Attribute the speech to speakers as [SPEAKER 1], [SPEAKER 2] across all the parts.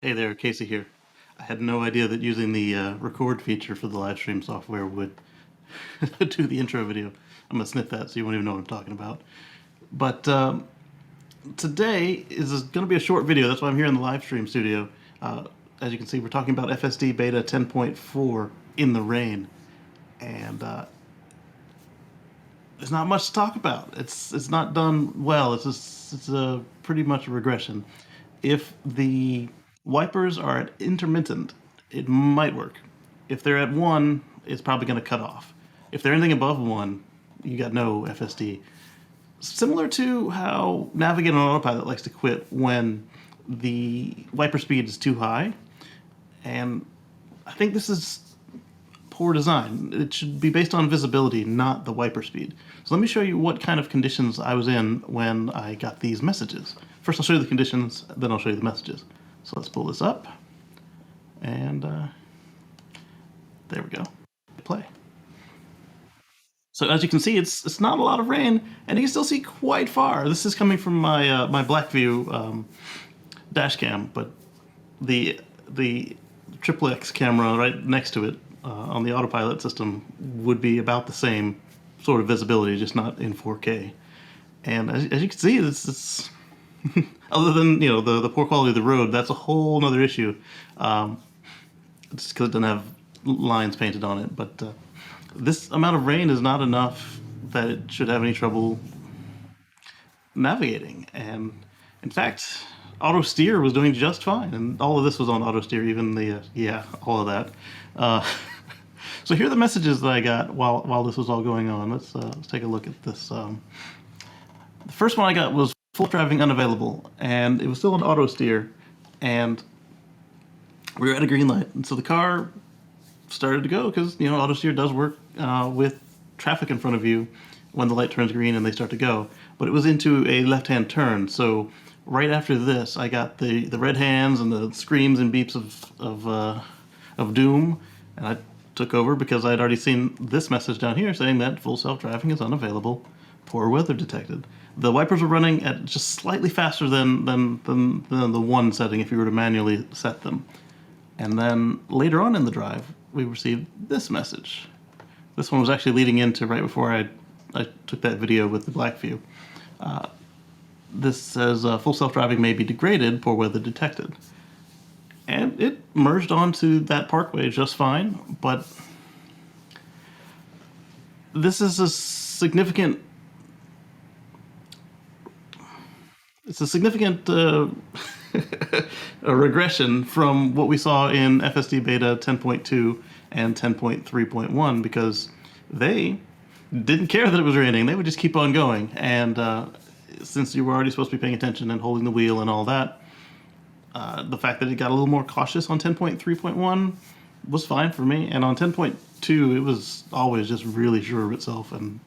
[SPEAKER 1] Hey there, Casey here. I had no idea that using the record feature for the live stream software would do the intro video. I'm gonna snip that so you won't even know what I'm talking about. But today is going to be a short video. That's why I'm here in the live stream studio. As you can see, we're talking about FSD Beta 10.4 in the rain, and there's not much to talk about. It's not done well. It's a pretty much a regression. If the wipers are at intermittent, it might work. If they're at 1, it's probably going to cut off. If they're anything above 1, you got no FSD. Similar to how Navigate on Autopilot likes to quit when the wiper speed is too high. And I think this is poor design. It should be based on visibility, not the wiper speed. So let me show you what kind of conditions I was in when I got these messages. First I'll show you the conditions, then I'll show you the messages. So let's pull this up, and there we go. Play. So as you can see, it's not a lot of rain, and you can still see quite far. This is coming from my my Blackview dash cam, but the XXX camera right next to it on the autopilot system would be about the same sort of visibility, just not in 4K. And as you can see, this other than the poor quality of the road, that's a whole other issue. Just because it doesn't have lines painted on it, but this amount of rain is not enough that it should have any trouble navigating. And in fact, auto steer was doing just fine, and all of this was on auto steer, even the all of that. So here are the messages that I got while this was all going on. Let's take a look at this. The first one I got was full driving unavailable, and it was still on auto steer, and we were at a green light, and so the car started to go because auto steer does work with traffic in front of you when the light turns green and they start to go. But it was into a left-hand turn, so right after this, I got the red hands and the screams and beeps of doom, and I took over because I had already seen this message down here saying that full self-driving is unavailable, poor weather detected. The wipers were running at just slightly faster than the 1 setting if you were to manually set them. And then later on in the drive, we received this message. This one was actually leading into right before I took that video with the Blackview. This says, full self-driving may be degraded, poor weather detected. And it merged onto that parkway just fine, but this is a significant a regression from what we saw in FSD Beta 10.2 and 10.3.1, because they didn't care that it was raining. They would just keep on going. And since you were already supposed to be paying attention and holding the wheel and all that, the fact that it got a little more cautious on 10.3.1 was fine for me. And on 10.2, it was always just really sure of itself, and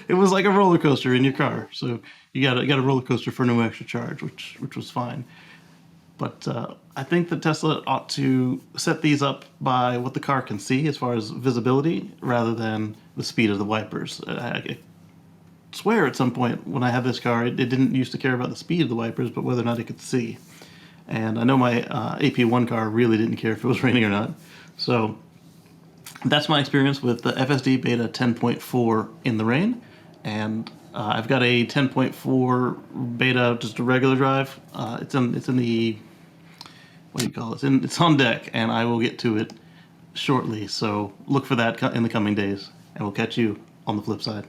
[SPEAKER 1] it was like a roller coaster in your car. So you got a roller coaster for no extra charge, which was fine. But I think that Tesla ought to set these up by what the car can see as far as visibility, rather than the speed of the wipers. I swear at some point when I had this car, it didn't used to care about the speed of the wipers, but whether or not it could see. And I know my AP1 car really didn't care if it was raining or not. So that's my experience with the FSD Beta 10.4 in the rain. And I've got a 10.4 beta, just a regular drive. It's in the, what do you call it? It's on deck, and I will get to it shortly. So look for that in the coming days, and we'll catch you on the flip side.